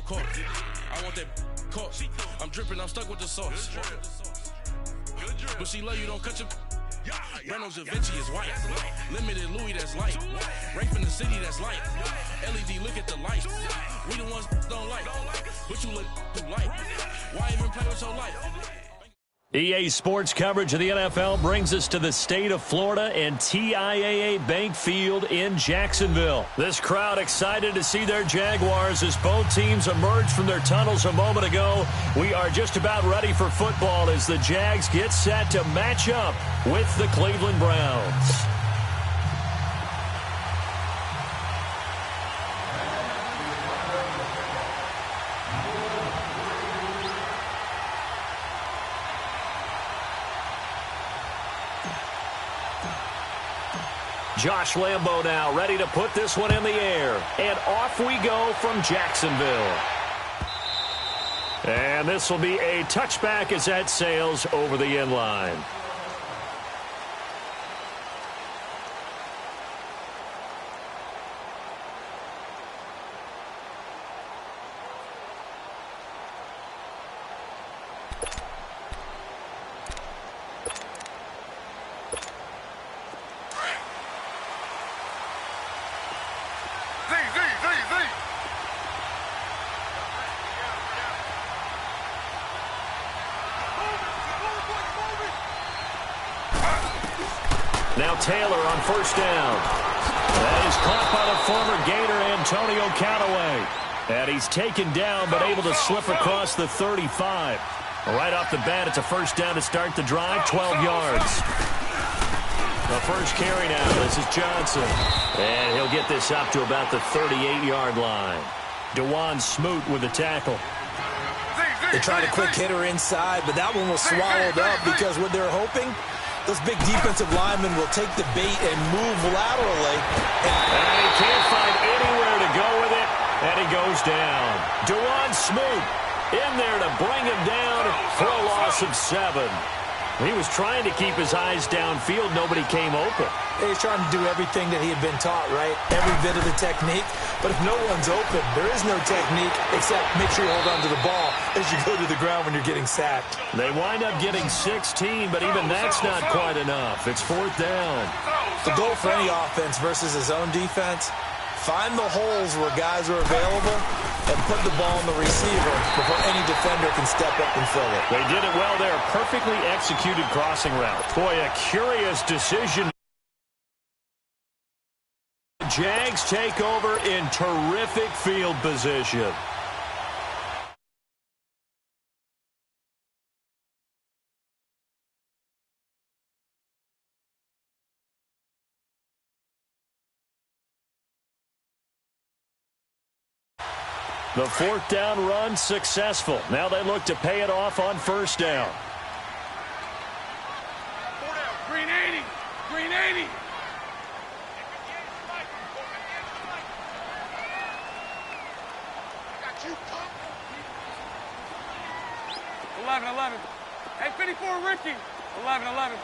court. I want that court. I'm dripping, I'm stuck with the sauce. But she love you, don't cut your. Brando Da Vinci is white. Limited Louis, that's light. Rape in the city, that's light. LED, look at the lights. We the ones don't like. But you look too light. Why even play with your life? EA Sports coverage of the NFL brings us to the state of Florida and TIAA Bank Field in Jacksonville. This crowd excited to see their Jaguars as both teams emerged from their tunnels a moment ago. We are just about ready for football as the Jags get set to match up with the Cleveland Browns. Josh Lambo now ready to put this one in the air. And off we go from Jacksonville. And this will be a touchback as that sails over the end line. Now Taylor on first down. That is caught by the former Gator Antonio Callaway. And he's taken down but able to slip across the 35. Right off the bat, it's a first down to start the drive, 12 yards. The first carry now, this is Johnson. And he'll get this up to about the 38-yard line. DeJuan Smoot with the tackle. They tried a quick hitter inside, but that one was swallowed up because what they're hoping, those big defensive linemen will take the bait and move laterally. And he can't find anywhere to go with it, and he goes down. DeJuan Smoot in there to bring him down for a loss of 7. He was trying to keep his eyes downfield. Nobody came open. He's trying to do everything that he had been taught, right? Every bit of the technique. But if no one's open, there is no technique except make sure you hold on to the ball as you go to the ground when you're getting sacked. They wind up getting 16, but even that's not quite enough. It's fourth down. The goal for any offense versus his own defense, find the holes where guys are available and put the ball in the receiver before any defender can step up and fill it. They did it well there. Perfectly executed crossing route. Boy, a curious decision. Jags take over in terrific field position. The fourth down run successful. Now they look to pay it off on first down. Green 80. Green 80. Got you, punk. 11. Hey, 54, Ricky. 11.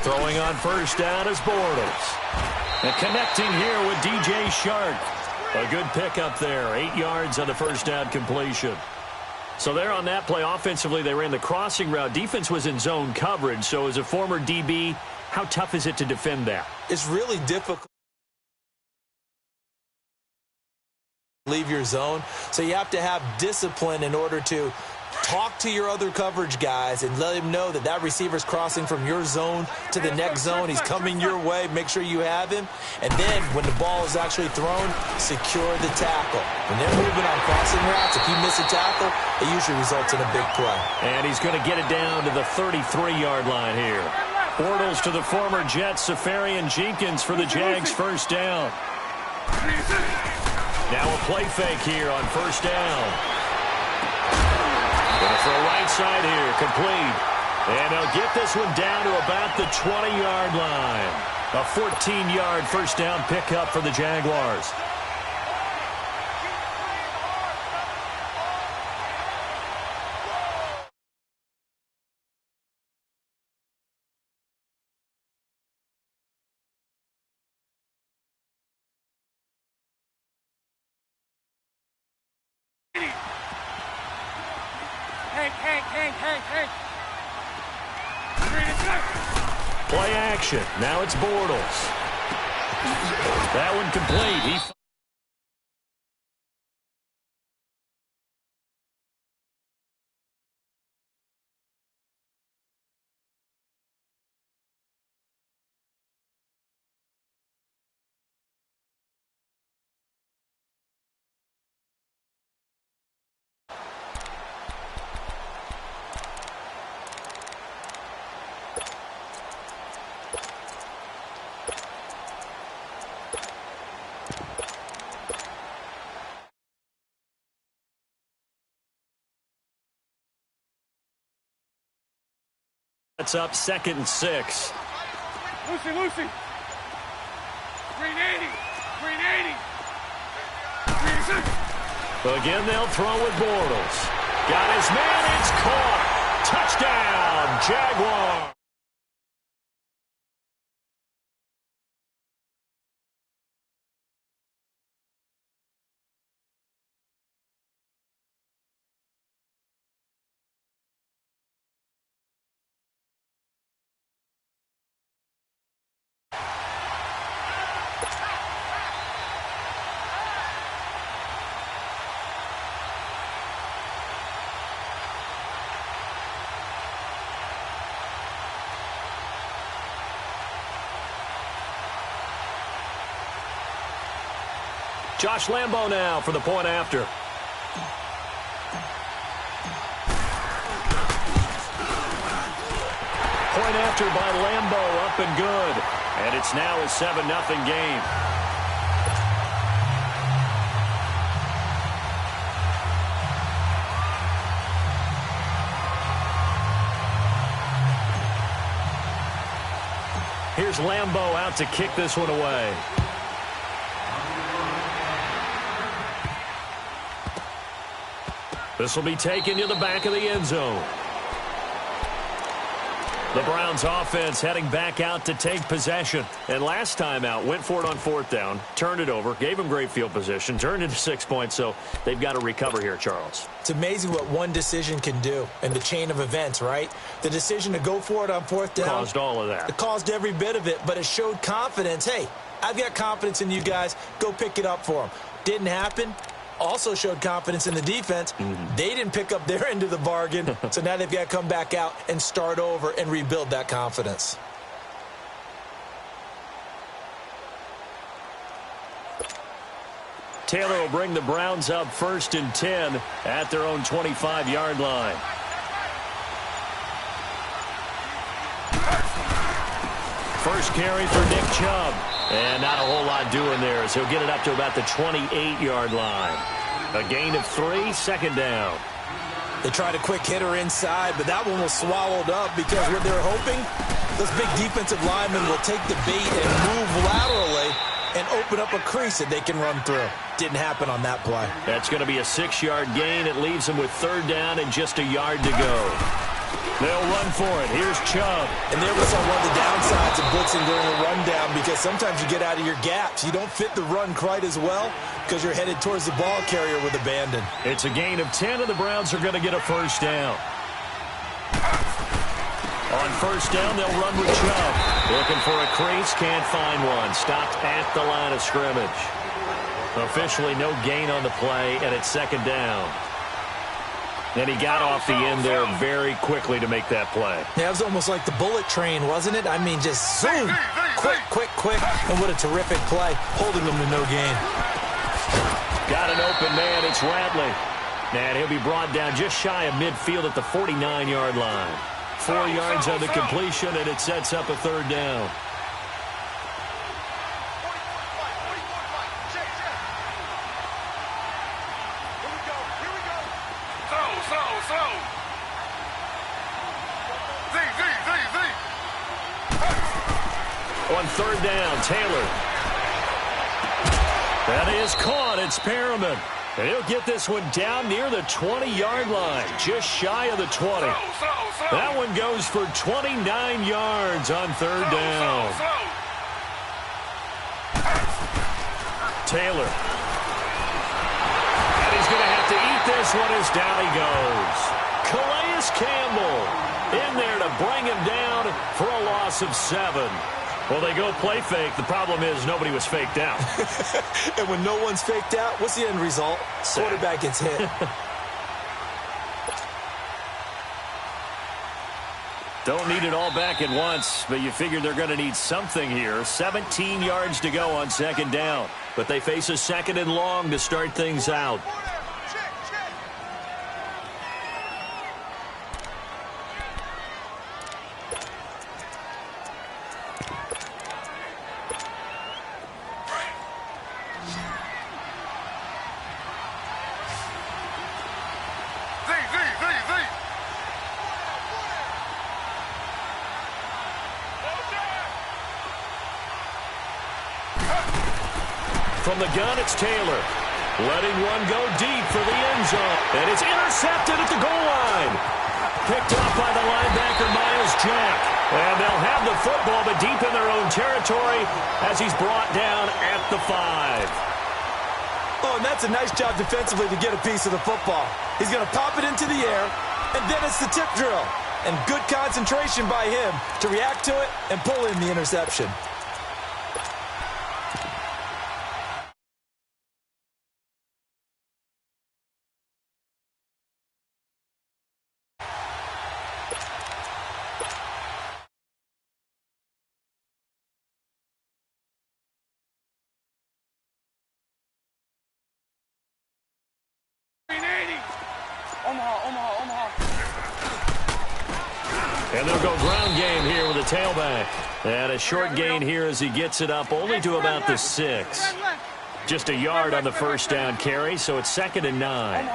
Throwing on first down is Bortles. And connecting here with DJ Shark. A good pickup there. 8 yards on the first down completion. So there on that play, offensively, they ran the crossing route. Defense was in zone coverage. So as a former DB, how tough is it to defend that? It's really difficult. Leave your zone. So you have to have discipline in order to talk to your other coverage guys and let him know that that receiver's crossing from your zone to the next zone. He's coming your way. Make sure you have him. And then when the ball is actually thrown, secure the tackle. When they're moving on crossing routes, if you miss a tackle, it usually results in a big play. And he's going to get it down to the 33-yard line here. Bortles to the former Jets, Safarian Jenkins for the Jags first down. Now a play fake here on first down. Going to throw right side here, complete. And they'll get this one down to about the 20-yard line. A 14-yard first down pickup for the Jaguars. Play action. Now it's Bortles. That one complete. It's up 2nd and 6. Lucy. Green 80. Again, they'll throw with Bortles. Got his man. It's caught. Touchdown, Jaguar. Josh Lambo now for the point after. Point after by Lambo, up and good. And it's now a 7-0 game. Here's Lambo out to kick this one away. This will be taken to the back of the end zone. The Browns offense heading back out to take possession. And last time out, went for it on 4th down, turned it over, gave them great field position, turned into 6 points, so they've got to recover here, Charles. It's amazing what one decision can do in the chain of events, right? The decision to go for it on 4th down. Caused all of that. It caused every bit of it, but it showed confidence. Hey, I've got confidence in you guys. Go pick it up for them. Didn't happen. Also showed confidence in the defense. They didn't pick up their end of the bargain, so now they've got to come back out and start over and rebuild that confidence. Taylor will bring the Browns up 1st and 10 at their own 25-yard line. First carry for Nick Chubb. And not a whole lot doing there as he'll get it up to about the 28-yard line. A gain of 3, 2nd down. They tried a quick hitter inside, but that one was swallowed up because what they're hoping, those big defensive linemen will take the bait and move laterally and open up a crease that they can run through. Didn't happen on that play. That's going to be a 6-yard gain. It leaves them with 3rd down and just a yard to go. They'll run for it. Here's Chubb. And there we saw one of the downsides of blitzing during a rundown because sometimes you get out of your gaps. You don't fit the run quite as well because you're headed towards the ball carrier with abandon. It's a gain of 10, and the Browns are going to get a 1st down. On 1st down, they'll run with Chubb. Looking for a crease, can't find one. Stopped at the line of scrimmage. Officially no gain on the play, and it's 2nd down. And he got off the end there very quickly to make that play. Yeah, it was almost like the bullet train, wasn't it? I mean, just zoom, quick, and what a terrific play, holding them to no gain. Got an open man, it's Radley. And he'll be brought down just shy of midfield at the 49-yard line. 4 yards on the completion, and it sets up a 3rd down. On 3rd down, Taylor. That is caught. It's Perriman. And he'll get this one down near the 20-yard line, just shy of the 20. That one goes for 29 yards on 3rd down. Taylor. And he's going to have to eat this one as down he goes. Calais Campbell in there to bring him down for a loss of 7. Well, they go play fake. The problem is nobody was faked out. And when no one's faked out, what's the end result? Quarterback gets hit. Don't need it all back at once, but you figure they're going to need something here. 17 yards to go on second down. But they face a second and long to start things out. From the gun, it's Taylor. Letting one go deep for the end zone. And it's intercepted at the goal line. Picked off by the linebacker, Miles Jack. And they'll have the football, but deep in their own territory as he's brought down at the 5. Oh, and that's a nice job defensively to get a piece of the football. He's going to pop it into the air, and then it's the tip drill. And good concentration by him to react to it and pull in the interception. And they'll go ground game here with a tailback. And a short gain here as he gets it up only to about the 6. Just a yard on the first down carry, so it's 2nd and 9.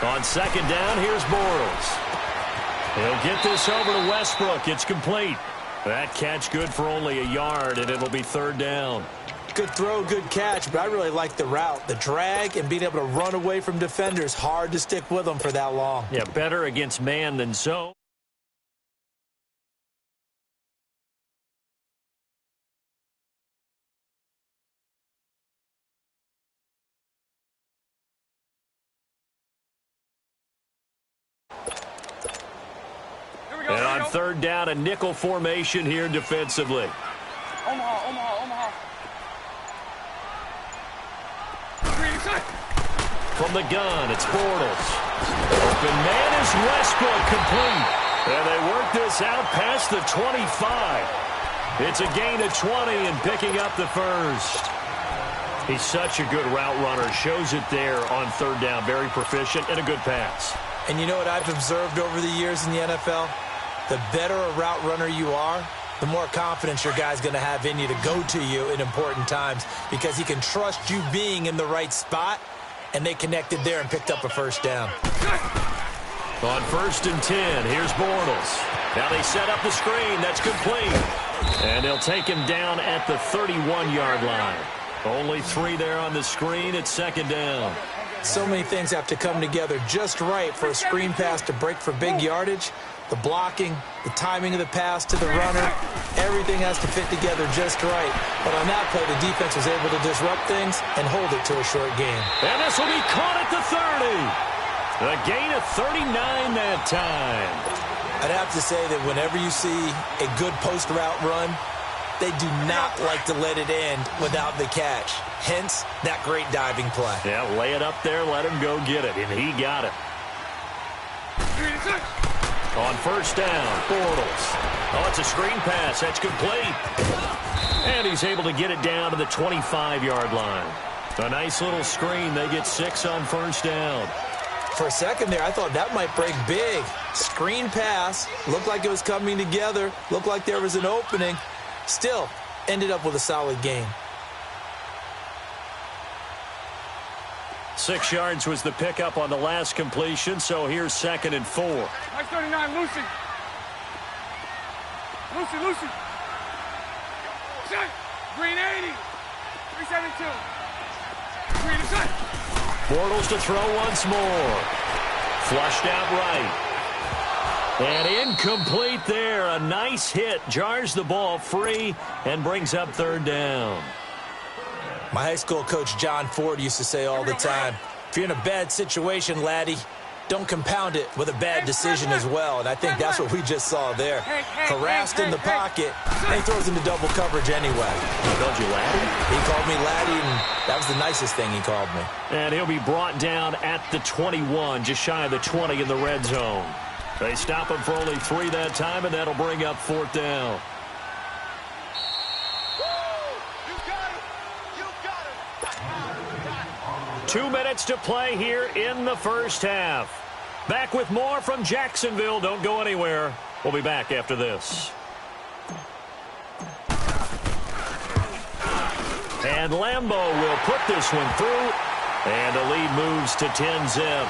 On second down, here's Bortles. He'll get this over to Westbrook. It's complete. That catch good for only a yard, and it'll be 3rd down. Good throw, good catch, but I really like the route. The drag and being able to run away from defenders, hard to stick with them for that long. Yeah, better against man than zone. And on 3rd down, a nickel formation here defensively. Omaha. From the gun, it's Bortles. Open man is Westbrook, complete. And they work this out past the 25. It's a gain of 20 and picking up the first. He's such a good route runner. Shows it there on 3rd down. Very proficient and a good pass. And you know what I've observed over the years in the NFL? The better a route runner you are, the more confidence your guy's going to have in you to go to you in important times because he can trust you being in the right spot, and they connected there and picked up a first down. On 1st and 10, here's Bortles. Now they set up the screen. That's complete. And they'll take him down at the 31-yard line. Only 3 there on the screen at 2nd down. So many things have to come together just right for a screen pass to break for big yardage. The blocking, the timing of the pass to the runner, everything has to fit together just right. But on that play, the defense was able to disrupt things and hold it to a short gain. And this will be caught at the 30. A gain of 39 that time. I'd have to say that whenever you see a good post route run, they do not like to let it end without the catch. Hence, that great diving play. Yeah, lay it up there, let him go get it, and he got it. On 1st down, Bortles. Oh, it's a screen pass. That's complete. And he's able to get it down to the 25-yard line. A nice little screen. They get 6 on 1st down. For a second there, I thought that might break big. Screen pass. Looked like it was coming together. Looked like there was an opening. Still, ended up with a solid gain. 6 yards was the pickup on the last completion, so here's 2nd and 4. Nice 39, Lucy. Set. Green 80. 372. Green is set. Bortles to throw once more. Flushed out right. And incomplete there. A nice hit. Jars the ball free and brings up 3rd down. My high school coach, John Ford, used to say all the time, if you're in a bad situation, laddie, don't compound it with a bad decision as well. And I think that's what we just saw there. Harassed in the pocket, and he throws into double coverage anyway. He called you laddie? He called me laddie, and that was the nicest thing he called me. And he'll be brought down at the 21, just shy of the 20 in the red zone. They stop him for only 3 that time, and that'll bring up 4th down. 2 minutes to play here in the first half. Back with more from Jacksonville. Don't go anywhere. We'll be back after this. And Leemo will put this one through. And the lead moves to 10-zip.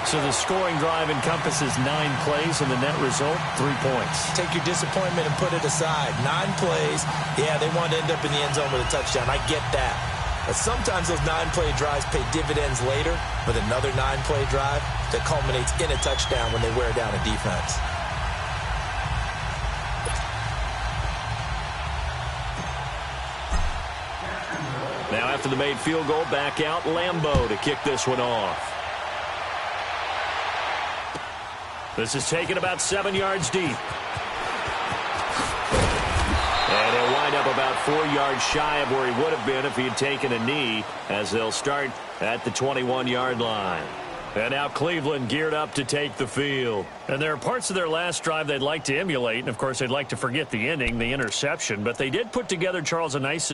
So the scoring drive encompasses 9 plays, and the net result, 3 points. Take your disappointment and put it aside. 9 plays. Yeah, they want to end up in the end zone with a touchdown. I get that. But sometimes those 9-play drives pay dividends later with another 9-play drive that culminates in a touchdown when they wear down a defense. Now after the made field goal, back out Leemo to kick this one off. This is taken about 7 yards deep. And he'll wind up about 4 yards shy of where he would have been if he had taken a knee, as they'll start at the 21-yard line. And now Cleveland geared up to take the field. And there are parts of their last drive they'd like to emulate, and of course they'd like to forget the ending, the interception, but they did put together, Charles, a nice...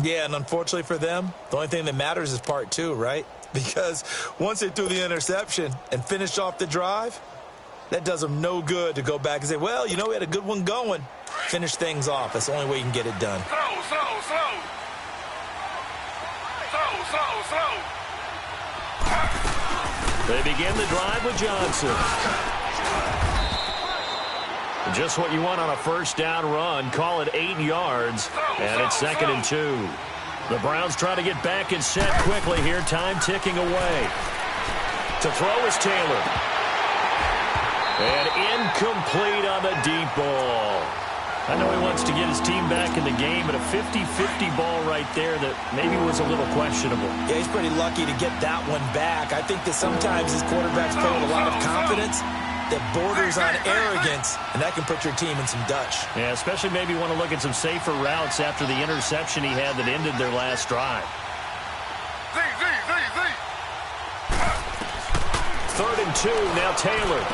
Yeah, and unfortunately for them, the only thing that matters is part 2, right? Because once they threw the interception and finished off the drive, that does them no good to go back and say, well, you know, we had a good one going. Finish things off. That's the only way you can get it done. Slow. They begin the drive with Johnson. Just what you want on a first down run. Call it 8 yards, and it's 2nd and 2. The Browns try to get back and set quickly here. Time ticking away. To throw is Taylor. And incomplete on the deep ball. I know he wants to get his team back in the game, but a 50-50 ball right there that maybe was a little questionable. Yeah, he's pretty lucky to get that one back. I think that sometimes his quarterbacks play with a lot of confidence that borders on arrogance, and that can put your team in some Dutch. Yeah, especially maybe want to look at some safer routes after the interception he had that ended their last drive. 3rd and 2, now Taylor.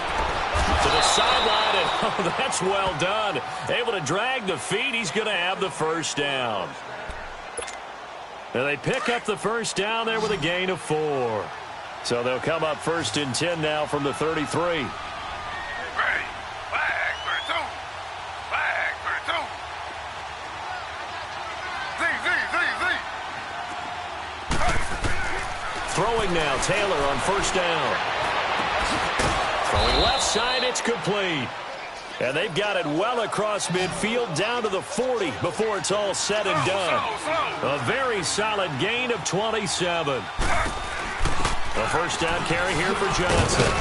To the sideline, and oh, that's well done. Able to drag the feet. He's going to have the first down. And they pick up the first down there with a gain of 4. So they'll come up 1st and 10 now from the 33. Throwing now, Taylor on first down. Throwing left side, it's complete. And they've got it well across midfield down to the 40 before it's all said and done. A very solid gain of 27. A first down carry here for Johnson.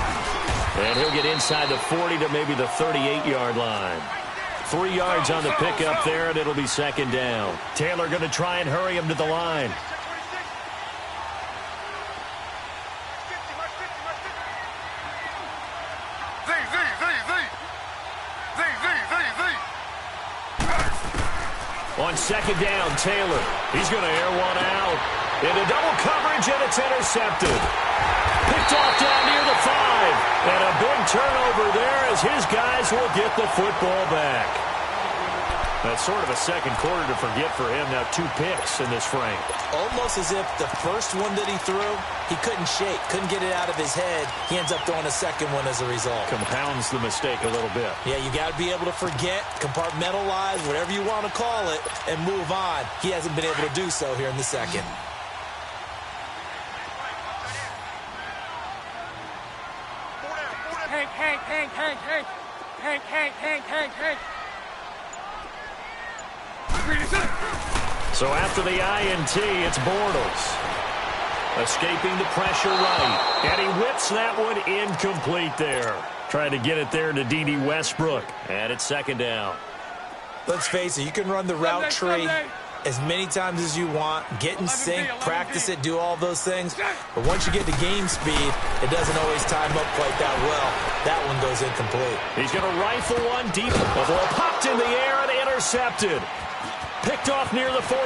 And he'll get inside the 40 to maybe the 38-yard line. 3 yards on the pickup there, and it'll be 2nd down. Taylor going to try and hurry him to the line. On 2nd down, Taylor. He's going to air one out. Into double coverage, and it's intercepted. Picked off down near the 5. And a big turnover there as his guys will get the football back. That's sort of a second quarter to forget for him. Now 2 picks in this frame. Almost as if the first one that he threw, he couldn't shake, couldn't get it out of his head. He ends up throwing a second one as a result. Compounds the mistake a little bit. Yeah, you got to be able to forget, compartmentalize, whatever you want to call it, and move on. He hasn't been able to do so here in the second. Hank. So after the INT, it's Bortles. Escaping the pressure right. And he whips that one incomplete there. Trying to get it there to D.D. Westbrook. And it's 2nd down. Let's face it, you can run the route tree as many times as you want, get in sync, practice it, do all those things. But once you get to game speed, it doesn't always time up quite that well. That one goes incomplete. He's going to rifle one deep. The ball popped in the air and intercepted. Picked off near the 42.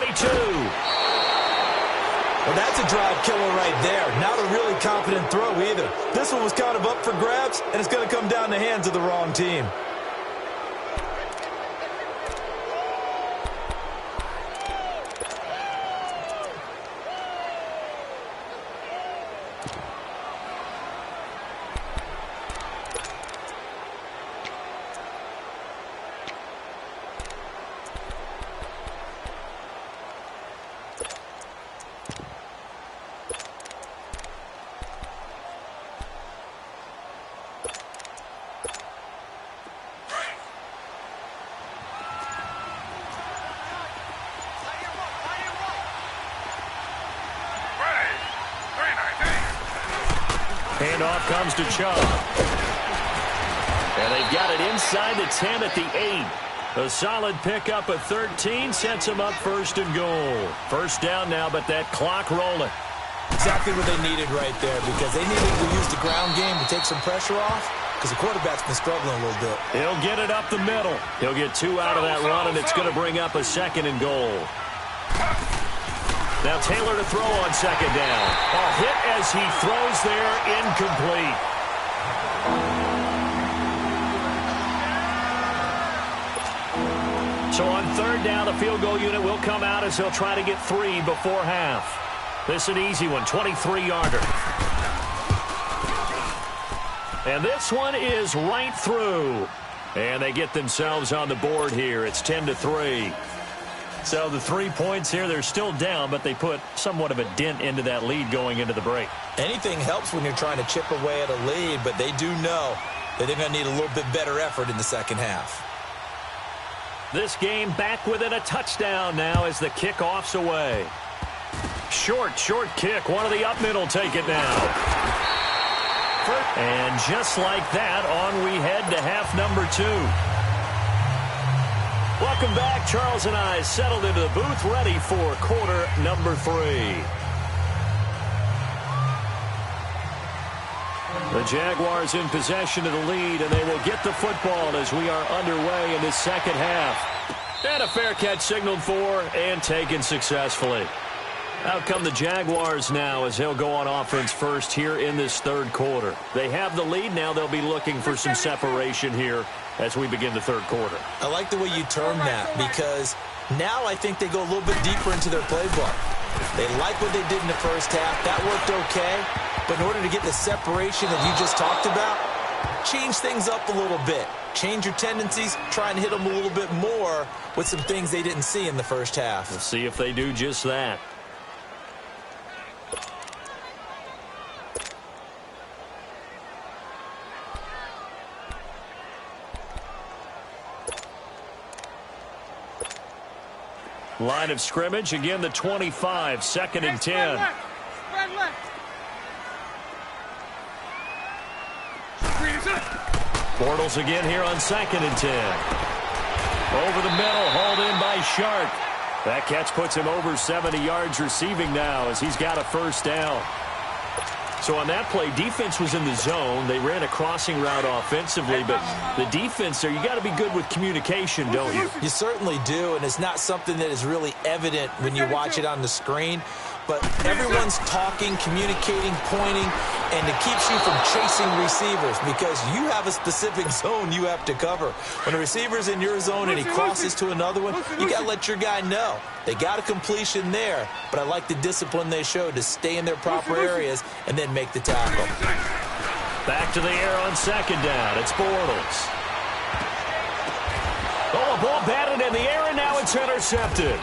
Well, that's a drive killer right there. Not a really confident throw either. This one was kind of up for grabs, and it's going to come down the hands of the wrong team. Handoff comes to Chubb. And they've got it inside the 10 at the 8. A solid pickup of 13 sets them up first and goal. First down now, but that clock rolling. Exactly what they needed right there, because they needed to use the ground game to take some pressure off, because the quarterback's been struggling a little bit. He'll get it up the middle. He'll get 2 out of that run, and it's going to bring up a second and goal. Now Taylor to throw on second down. A hit as he throws there, incomplete. So on third down, the field goal unit will come out as he'll try to get 3 before half. This is an easy one, 23-yarder. And this one is right through. And they get themselves on the board here. It's 10-3. So the 3 points here, they're still down, but they put somewhat of a dent into that lead going into the break. Anything helps when you're trying to chip away at a lead, but they do know that they're going to need a little bit better effort in the second half. This game back within a touchdown now as the kickoff's away. Short kick. One of the up middle take it now. And just like that, on we head to half number 2. Welcome back. Charles and I settled into the booth, ready for quarter number 3. The Jaguars in possession of the lead, and they will get the football as we are underway in the second half. And a fair catch signaled for and taken successfully. Out come the Jaguars now as they'll go on offense first here in this third quarter. They have the lead now. They'll be looking for some separation here as we begin the third quarter. I like the way you term that, because now I think they go a little bit deeper into their playbook. They like what they did in the first half. That worked okay. But in order to get the separation that you just talked about, change things up a little bit. Change your tendencies. Try and hit them a little bit more with some things they didn't see in the first half. We'll see if they do just that. Line of scrimmage, again the 25, second and 10. Spread left. Bortles again here on second and 10. Over the middle, hauled in by Sharp. That catch puts him over 70 yards receiving now as he's got a first down. So on that play, defense was in the zone. They ran a crossing route offensively, but the defense there, you got to be good with communication, don't you? You certainly do, and it's not something that is really evident when you watch it on the screen. But everyone's talking, communicating, pointing, and it keeps you from chasing receivers because you have a specific zone you have to cover. When a receiver's in your zone and he crosses to another one, you got to let your guy know. They got a completion there, but I like the discipline they showed to stay in their proper areas and then make the tackle. Back to the air on second down. It's Bortles. Oh, a ball batted in the air, and now it's intercepted.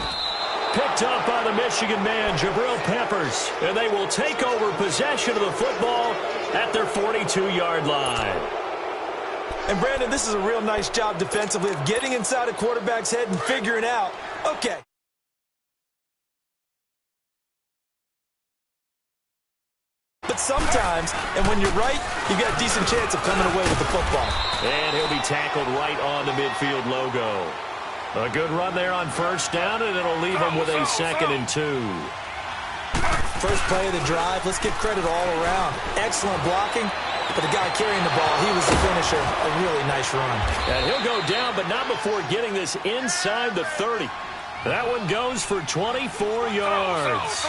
Picked up by the Michigan man, Jabril Peppers. And they will take over possession of the football at their 42-yard line. And, Brandon, this is a real nice job defensively of getting inside a quarterback's head and figuring out, okay. But sometimes, and when you're right, you've got a decent chance of coming away with the football. And he'll be tackled right on the midfield logo. A good run there on first down, and it'll leave them with a 2nd and 2. First play of the drive, let's give credit all around. Excellent blocking, but the guy carrying the ball, he was the finisher. A really nice run. And he'll go down, but not before getting this inside the 30. That one goes for 24 yards.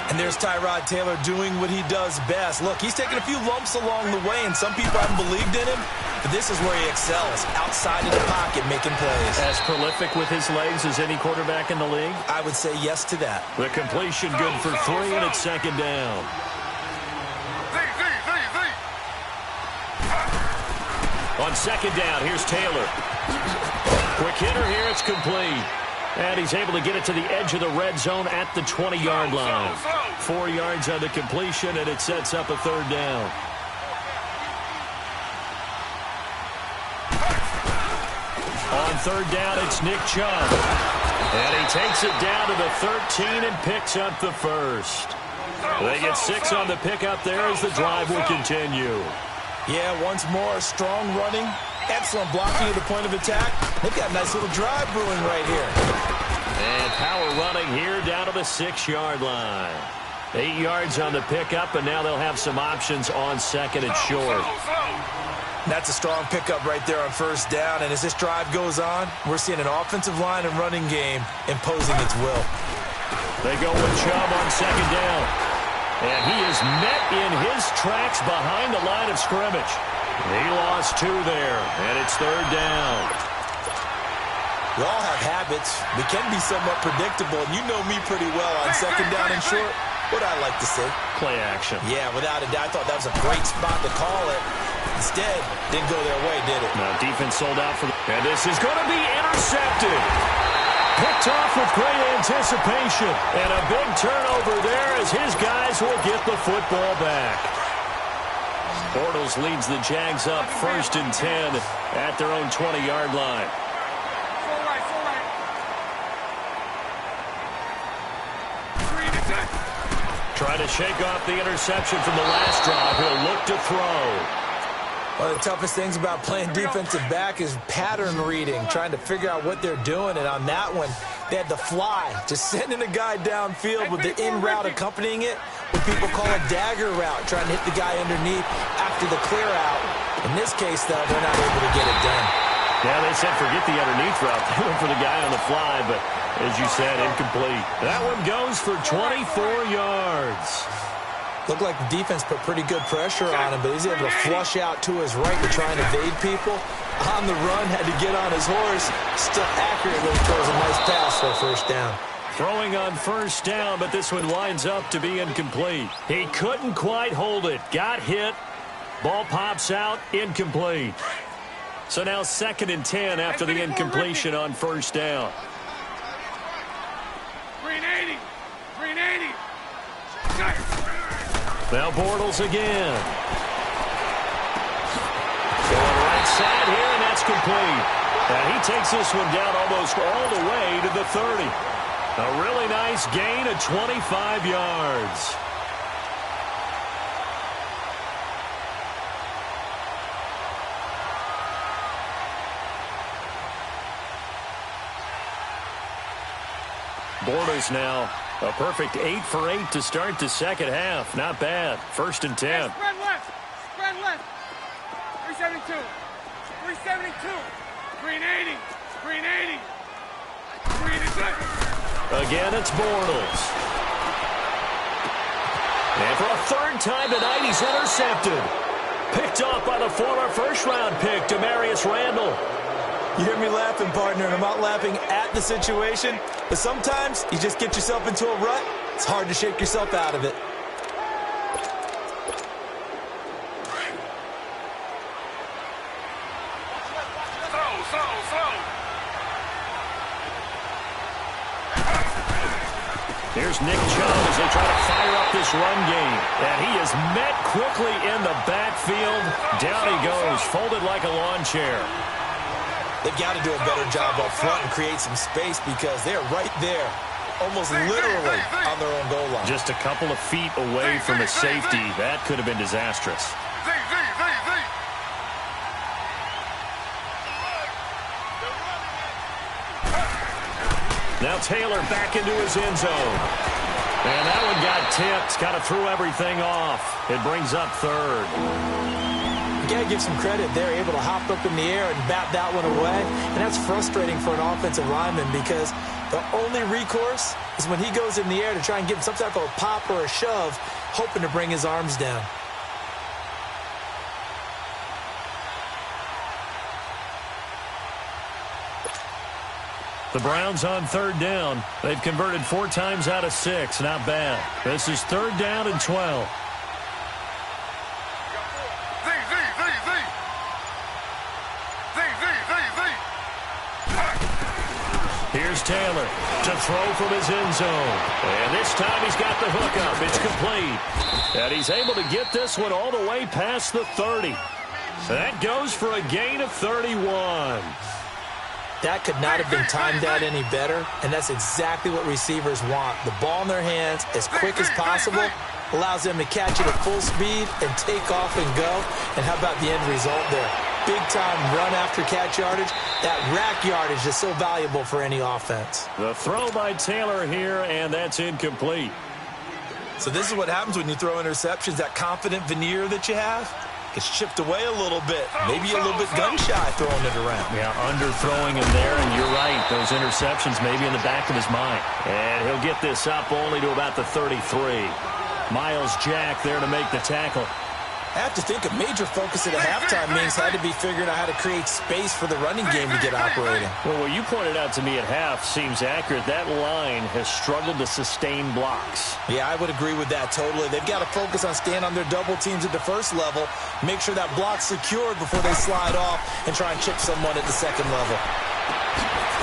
And there's Tyrod Taylor doing what he does best. Look, he's taken a few lumps along the way, and some people haven't believed in him, but this is where he excels, outside of the pocket, making plays. As prolific with his legs as any quarterback in the league? I would say yes to that. The completion good for 3, and it's 2nd down. On 2nd down, here's Taylor. Quick hitter here, it's complete. And he's able to get it to the edge of the red zone at the 20-yard line. 4 yards on the completion, and it sets up a 3rd down. On 3rd down, it's Nick Chubb. And he takes it down to the 13 and picks up the 1st. They get 6 on the pickup there as the drive will continue. Yeah, once more, strong running. Excellent blocking at the point of attack. They've got a nice little drive brewing right here. And power running here down to the 6-yard line. 8 yards on the pickup, and now they'll have some options on 2nd and short. That's a strong pickup right there on 1st down, and as this drive goes on, we're seeing an offensive line and running game imposing its will. They go with Chubb on 2nd down. And he is met in his tracks behind the line of scrimmage. He lost 2 there, and it's 3rd down. We all have habits. We can be somewhat predictable, and you know me pretty well on 2nd down and short. What I like to say? Play action. Yeah, without a doubt. I thought that was a great spot to call it. Instead, didn't go their way, did it? No, defense sold out for and this is going to be intercepted. Picked off with great anticipation. And a big turnover there as his guys will get the football back. Bortles leads the Jags up 1st and 10 at their own 20-yard line. Trying to shake off the interception from the last drive. He'll look to throw. One of the toughest things about playing defensive back is pattern reading, trying to figure out what they're doing. And on that one, they had the fly, just sending a guy downfield with the in route accompanying it, what people call a dagger route, trying to hit the guy underneath after the clear out. In this case, though, they're not able to get it done. Yeah, they said forget the underneath route. They went for the guy on the fly, but as you said, incomplete. That one goes for 24 yards. Looked like the defense put pretty good pressure on him, but he's able to flush out to his right to try and evade people. On the run, had to get on his horse. Still accurate when he throws a nice pass for a 1st down. Throwing on 1st down, but this one winds up to be incomplete. He couldn't quite hold it. Got hit. Ball pops out. Incomplete. So now 2nd and 10 after the incompletion on 1st down. Green 80. Green 80. Now Bortles again. Going right side here, and that's complete. And he takes this one down almost all the way to the 30. A really nice gain of 25 yards. Bortles now a perfect 8 for 8 to start the 2nd half. Not bad. 1st and 10. Spread left. Spread left. 372. 372. Green 80. Green 80. Green is good. Again, it's Bortles. And for a 3rd time tonight, he's intercepted. Picked off by the former 1st-round pick, Demarius Randall. You hear me laughing, partner, and I'm not laughing at the situation, but sometimes you just get yourself into a rut. It's hard to shake yourself out of it. Here's Nick Chubb as they try to fire up this run game. And he is met quickly in the backfield. Down he goes, folded like a lawn chair. They've got to do a better job up front and create some space because they're right there, almost literally on their own goal line. Just a couple of feet away from the safety. That could have been disastrous. Now Taylor back into his end zone. And that one got tipped. Kind of threw everything off. It brings up third. You got to give some credit there, able to hop up in the air and bat that one away. And that's frustrating for an offensive lineman because the only recourse is when he goes in the air to try and give him some type of a pop or a shove, hoping to bring his arms down. The Browns on third down. They've converted 4 times out of 6. Not bad. This is third down and 12. Here's Taylor to throw from his end zone. And this time he's got the hook up. It's complete. And he's able to get this one all the way past the 30. That goes for a gain of 31. That could not have been timed out any better, and that's exactly what receivers want. The ball in their hands as quick as possible allows them to catch it at full speed and take off and go. And how about the end result there? Big-time run after catch yardage. That rack yardage is so valuable for any offense. The throw by Taylor here, and that's incomplete. So this is what happens when you throw interceptions. That confident veneer that you have gets chipped away a little bit. Maybe a little bit gun-shy throwing it around. Yeah, underthrowing him there, and you're right. Those interceptions maybe in the back of his mind. And he'll get this up only to about the 33. Miles Jack there to make the tackle. I have to think a major focus at a halftime means had to be figuring out how to create space for the running game to get operating. Well, what you pointed out to me at half seems accurate. That line has struggled to sustain blocks. Yeah, I would agree with that totally. They've got to focus on staying on their double teams at the first level, make sure that block's secured before they slide off and try and chip someone at the second level.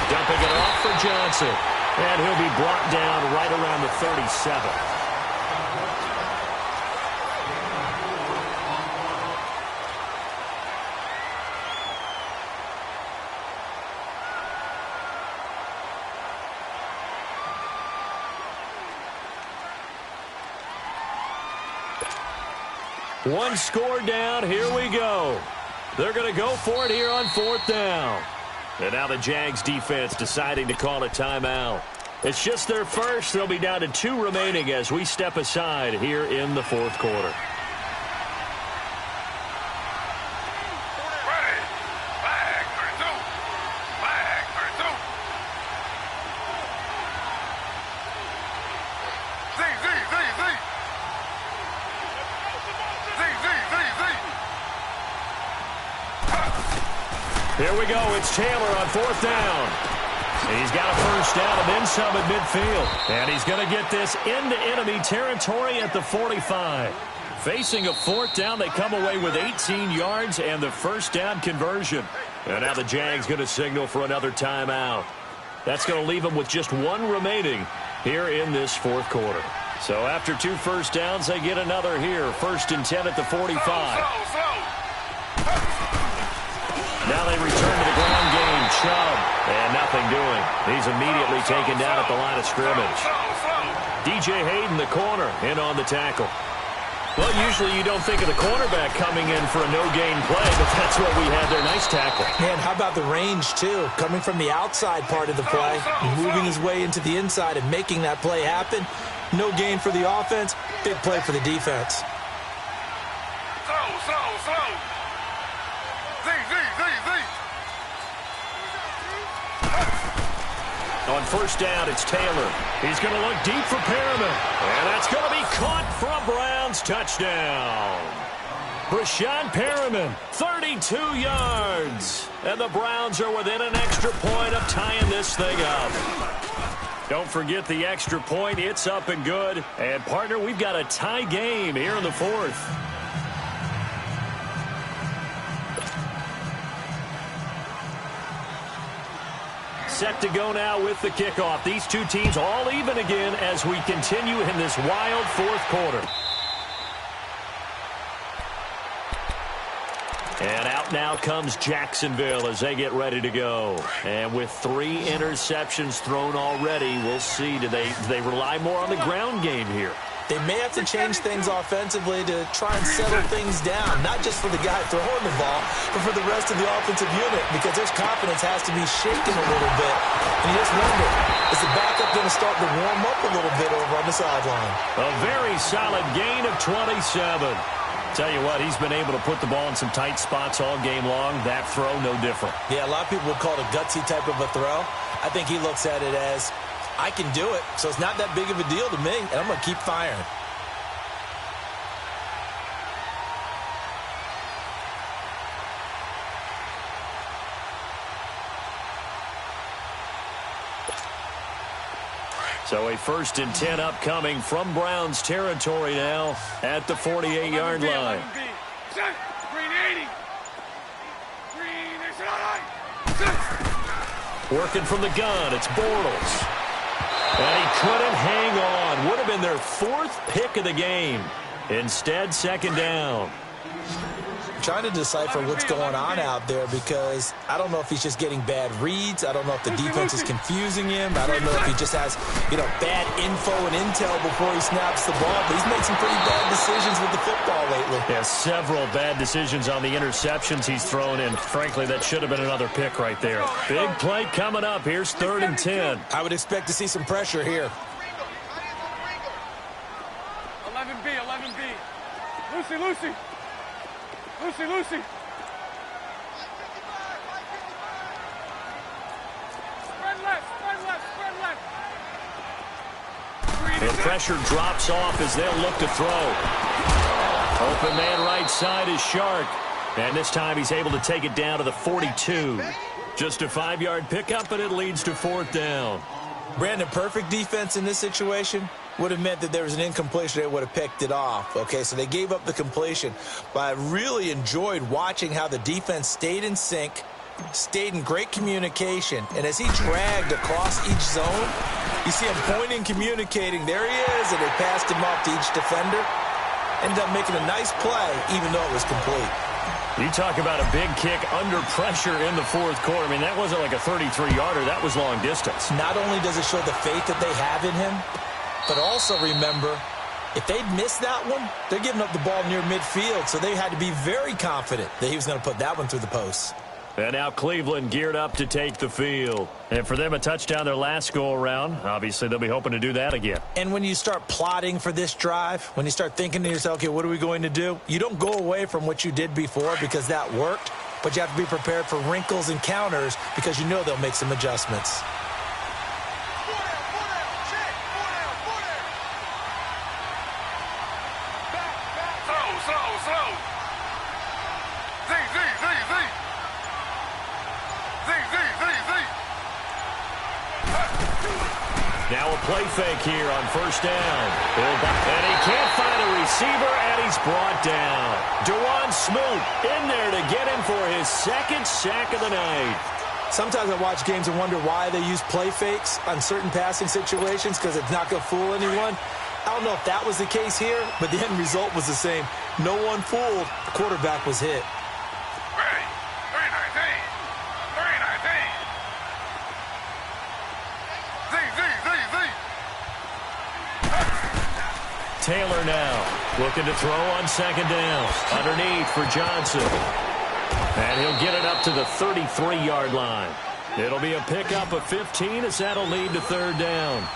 Dumping it off for Johnson. And he'll be brought down right around the 37. One score down. Here we go. They're going to go for it here on fourth down. And now the Jags defense deciding to call a timeout. It's just their first. They'll be down to 2 remaining as we step aside here in the fourth quarter. Here we go. It's Taylor on fourth down. He's got a first down and then some at midfield. And he's going to get this into enemy territory at the 45. Facing a fourth down, they come away with 18 yards and the first down conversion. And now the Jags going to signal for another timeout. That's going to leave them with just 1 remaining here in this fourth quarter. So after 2 first downs, they get another here. 1st and 10 at the 45. Now they return to the ground game. Chubb, and nothing doing. He's immediately taken down at the line of scrimmage. DJ Hayden, the corner, in on the tackle. Well, usually you don't think of the cornerback coming in for a no-gain play, but that's what we had there. Nice tackle. Man, how about the range, too? Coming from the outside part of the play, moving his way into the inside and making that play happen. No gain for the offense, big play for the defense. On first down, it's Taylor. He's going to look deep for Perriman. And that's going to be caught for a Browns touchdown. Brashad Perriman, 32 yards. And the Browns are within an extra point of tying this thing up. Don't forget the extra point. It's up and good. And, partner, we've got a tie game here in the fourth. Set to go now with the kickoff. These two teams all even again as we continue in this wild fourth quarter. And out now comes Jacksonville as they get ready to go. And with 3 interceptions thrown already, we'll see. Do they rely more on the ground game here? They may have to change things offensively to try and settle things down, not just for the guy throwing the ball, but for the rest of the offensive unit, because their confidence has to be shaken a little bit. And you just wonder, is the backup going to start to warm up a little bit over on the sideline? A very solid gain of 27. Tell you what, he's been able to put the ball in some tight spots all game long. That throw, no different. Yeah, a lot of people would call it a gutsy type of a throw. I think he looks at it as, I can do it, so it's not that big of a deal to me, and I'm going to keep firing. So a 1st and 10 upcoming from Browns territory now at the 48-yard line. Green 80. Green, Working from the gun, it's Bortles. And he couldn't hang on. Would have been their 4th pick of the game. Instead, 2nd down. Trying to decipher what's going on out there, because I don't know if he's just getting bad reads. I don't know if the defense is confusing him. I don't know if he just has, bad info and intel before he snaps the ball. But he's made some pretty bad decisions with the football lately. Yeah, several bad decisions on the interceptions he's thrown in. Frankly, that should have been another pick right there. Big play coming up. Here's 3rd and 10. I would expect to see some pressure here. 11B. Lucy. Lucy. Spread left. The pressure drops off as they'll look to throw. Open man right side is Shark. And this time he's able to take it down to the 42. Just a 5-yard pickup, and it leads to 4th down. Brandon, perfect defense in this situation would have meant that there was an incompletion. They would have picked it off. Okay, so they gave up the completion. But I really enjoyed watching how the defense stayed in sync, stayed in great communication. And as he dragged across each zone, you see him pointing, communicating. There he is, and they passed him off to each defender. Ended up making a nice play, even though it was complete. You talk about a big kick under pressure in the 4th quarter. I mean, that wasn't like a 33-yarder. That was long distance. Not only does it show the faith that they have in him, but also remember, if they'd missed that one, they're giving up the ball near midfield, so they had to be very confident that he was going to put that one through the posts. And now Cleveland geared up to take the field. And for them, a touchdown their last go-around. Obviously, they'll be hoping to do that again. And when you start plotting for this drive, when you start thinking to yourself, okay, what are we going to do? You don't go away from what you did before because that worked, but you have to be prepared for wrinkles and counters because you know they'll make some adjustments. Now a play fake here on 1st down. And he can't find a receiver, and he's brought down. Dewan Smoot in there to get him for his 2nd sack of the night. Sometimes I watch games and wonder why they use play fakes on certain passing situations, because it's not going to fool anyone. I don't know if that was the case here, but the end result was the same. No one fooled. The quarterback was hit. Taylor now looking to throw on 2nd down. Underneath for Johnson. And he'll get it up to the 33-yard line. It'll be a pickup of 15 as that'll lead to 3rd down.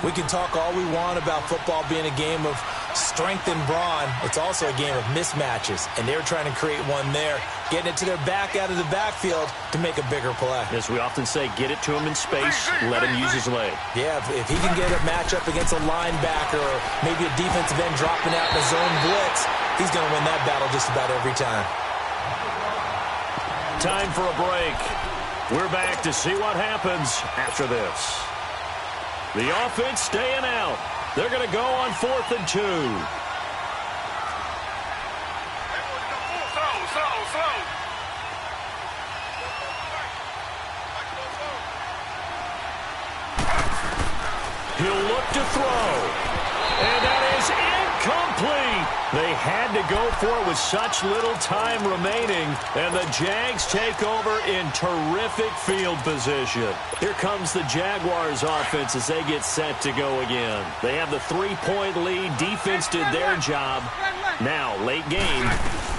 We can talk all we want about football being a game of strength and brawn. It's also a game of mismatches, and they're trying to create one there, getting it to their back out of the backfield to make a bigger play. As we often say, get it to him in space, let him use his leg. Yeah, if he can get a matchup against a linebacker or maybe a defensive end dropping out in a zone blitz, he's going to win that battle just about every time. Time for a break. We're back to see what happens after this. The offense staying out. They're going to go on 4th and 2. He'll look to throw. And that is complete. They had to go for it with such little time remaining, and the Jags take over in terrific field position. Here comes the Jaguars offense as they get set to go again. They have the 3-point lead. Defense did their job. Now, late game.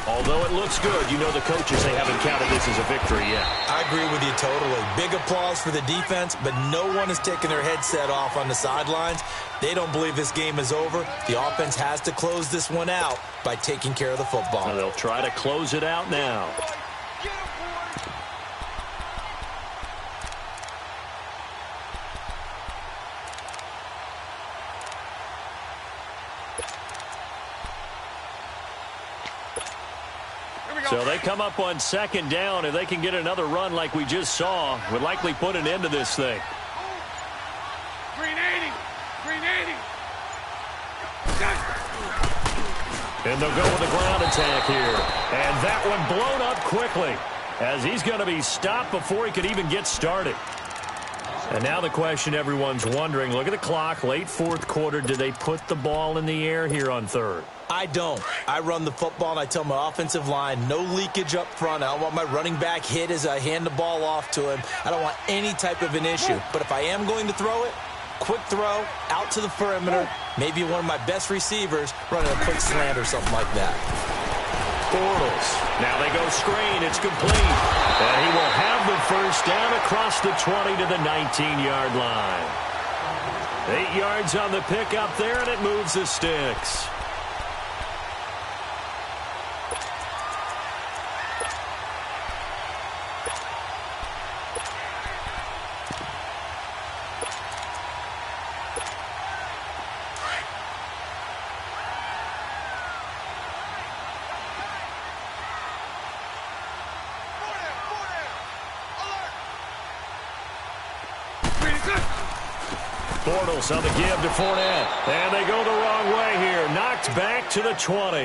Although it looks good, you know the coaches, they haven't counted this as a victory yet. I agree with you totally. Big applause for the defense, but no one is taking their headset off on the sidelines. They don't believe this game is over. The offense has to close this one out by taking care of the football. They'll try to close it out now. So they come up on second down. If they can get another run like we just saw, would likely put an end to this thing. Green 80. Green 80. And they'll go with the ground attack here. And that one blown up quickly as he's going to be stopped before he could even get started. And now the question everyone's wondering, look at the clock, late fourth quarter. Do they put the ball in the air here on third? I don't. I run the football, and I tell my offensive line, no leakage up front. I don't want my running back hit as I hand the ball off to him. I don't want any type of an issue. But if I am going to throw it, quick throw, out to the perimeter, maybe one of my best receivers running a quick slant or something like that. Bortles. Now they go screen. It's complete. And he will have the first down across the 20 to the 19-yard line. 8 yards on the pickup there, and it moves the sticks. Bortles on the give to Fournette. And they go the wrong way here. Knocked back to the 20.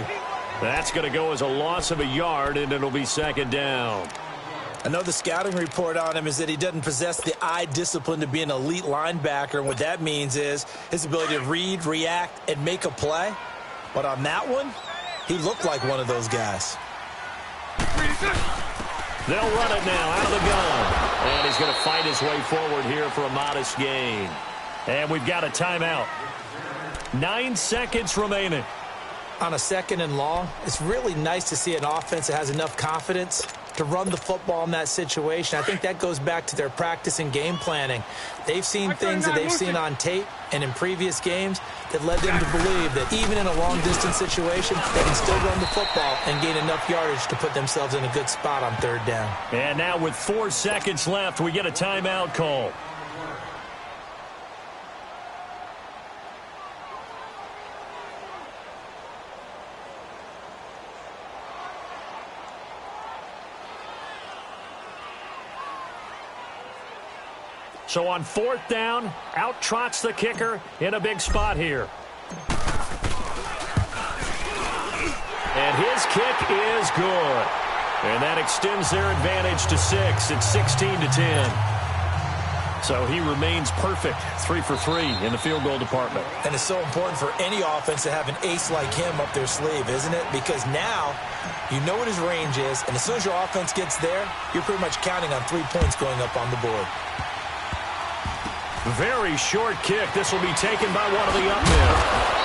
That's going to go as a loss of a yard, and it'll be second down. I know the scouting report on him is that he doesn't possess the eye discipline to be an elite linebacker. And what that means is his ability to read, react, and make a play. But on that one, he looked like one of those guys. They'll run it now out of the gun. And he's going to fight his way forward here for a modest gain. And we've got a timeout. 9 seconds remaining. On a second and long, it's really nice to see an offense that has enough confidence to run the football in that situation. I think that goes back to their practice and game planning. They've seen things that they've seen on tape and in previous games that led them to believe that even in a long-distance situation, they can still run the football and gain enough yardage to put themselves in a good spot on third down. And now with 4 seconds left, we get a timeout call. So on fourth down, out trots the kicker in a big spot here. And his kick is good. And that extends their advantage to 6. It's 16-10. So he remains perfect, 3 for 3 in the field goal department. And it's so important for any offense to have an ace like him up their sleeve, isn't it? Because now you know what his range is, and as soon as your offense gets there, you're pretty much counting on 3 points going up on the board. Very short kick. This will be taken by one of the up men.